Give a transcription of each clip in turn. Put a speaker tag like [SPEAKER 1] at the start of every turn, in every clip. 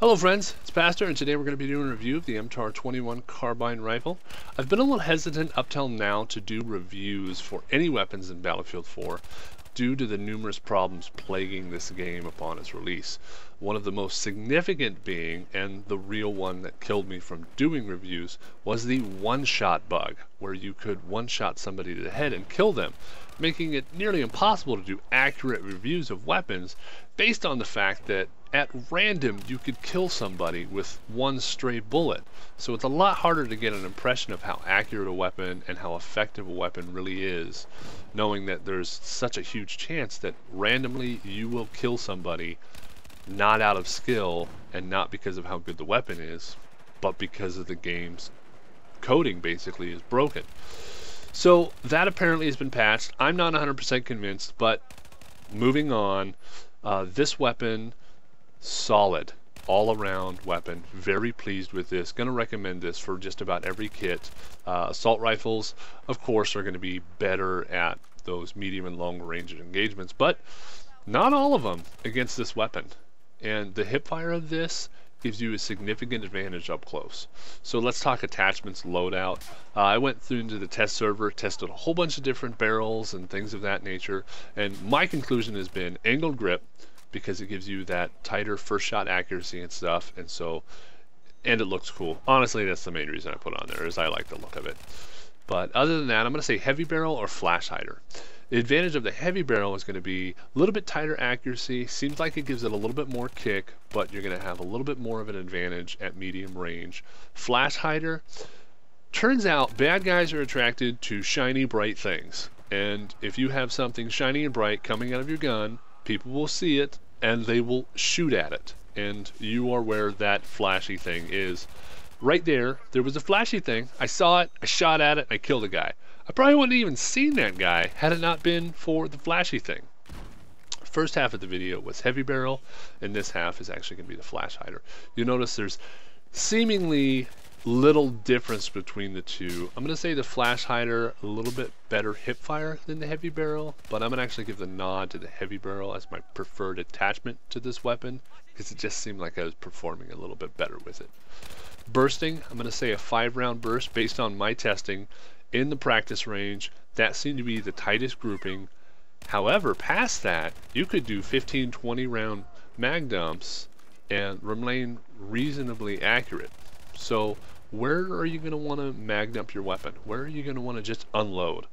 [SPEAKER 1] Hello friends, it's Pastor, and today we're going to be doing a review of the Mtar 21 Carbine Rifle. I've been a little hesitant up till now to do reviews for any weapons in Battlefield 4 due to the numerous problems plaguing this game upon its release. One of the most significant being, and the real one that killed me from doing reviews, was the one-shot bug, where you could one-shot somebody to the head and kill them, making it nearly impossible to do accurate reviews of weapons based on the fact that at random you could kill somebody with one stray bullet. So it's a lot harder to get an impression of how accurate a weapon and how effective a weapon really is, knowing that there's such a huge chance that randomly you will kill somebody not out of skill and not because of how good the weapon is, but because of the game's coding basically is broken. So that apparently has been patched. I'm not 100% convinced, but moving on, this weapon, solid all around weapon, very pleased with this. Gonna recommend this for just about every kit. Assault rifles of course are going to be better at those medium and long range engagements, but not all of them against this weapon, and the hipfire of this gives you a significant advantage up close. So let's talk attachments, loadout. I went through into the test server, tested a whole bunch of different barrels and things of that nature, and my conclusion has been angled grip, because it gives you that tighter first shot accuracy and stuff, and it looks cool. Honestly, that's the main reason I put it on there, is I like the look of it. But other than that, I'm going to say heavy barrel or flash hider. The advantage of the heavy barrel is going to be a little bit tighter accuracy. Seems like it gives it a little bit more kick, but you're going to have a little bit more of an advantage at medium range. Flash hider, turns out bad guys are attracted to shiny, bright things. And if you have something shiny and bright coming out of your gun, people will see it and they will shoot at it. And you are where that flashy thing is. Right there, there was a flashy thing. I saw it, I shot at it, and I killed a guy. I probably wouldn't have even seen that guy had it not been for the flashy thing. First half of the video was heavy barrel, and this half is actually going to be the flash hider. You'll notice there's seemingly little difference between the two. I'm going to say the flash hider a little bit better hip fire than the heavy barrel, but I'm going to actually give the nod to the heavy barrel as my preferred attachment to this weapon, because it just seemed like I was performing a little bit better with it. Bursting, I'm going to say a 5-round burst based on my testing in the practice range. That seemed to be the tightest grouping. However, past that, you could do 15-20 round mag dumps and remain reasonably accurate. So where are you going to want to mag dump your weapon? Where are you going to want to just unload?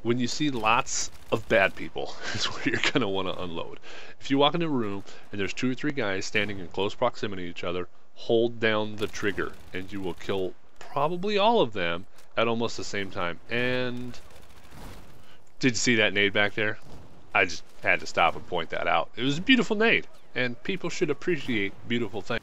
[SPEAKER 1] When you see lots of bad people is where you're going to want to unload. If you walk into a room and there's 2 or 3 guys standing in close proximity to each other, hold down the trigger and you will kill probably all of them at almost the same time. And did you see that nade back there? I just had to stop and point that out. It was a beautiful nade, and people should appreciate beautiful things.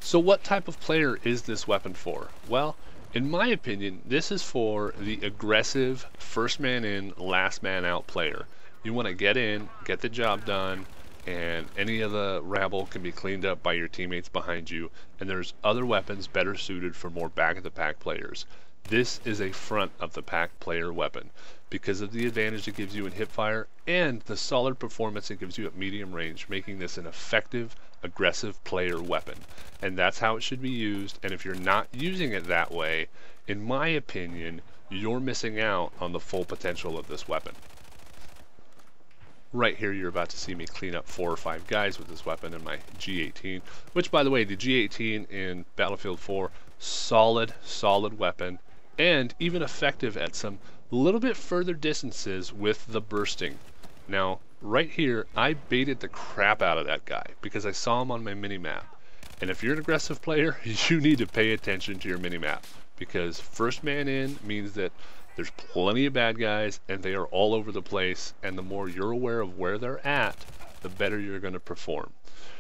[SPEAKER 1] So what type of player is this weapon for? Well, in my opinion, this is for the aggressive first man in, last man out player. You want to get in, get the job done, and any of the rabble can be cleaned up by your teammates behind you, and there's other weapons better suited for more back of the pack players. This is a front of the pack player weapon because of the advantage it gives you in hipfire and the solid performance it gives you at medium range, making this an effective, aggressive player weapon. And that's how it should be used, and if you're not using it that way, in my opinion, you're missing out on the full potential of this weapon. Right here you're about to see me clean up 4 or 5 guys with this weapon in my G18, which by the way, the G18 in Battlefield 4, solid weapon, and even effective at some little bit further distances with the bursting. Now right here I baited the crap out of that guy because I saw him on my minimap, and if you're an aggressive player you need to pay attention to your minimap, because first man in means that there's plenty of bad guys and they are all over the place, and the more you're aware of where they're at, the better you're going to perform.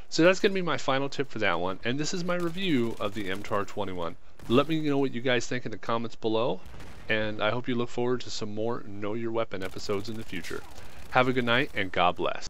[SPEAKER 1] So that's going to be my final tip for that one, and this is my review of the Mtar 21. Let me know what you guys think in the comments below, and I hope you look forward to some more Know Your Weapon episodes in the future. Have a good night and God bless.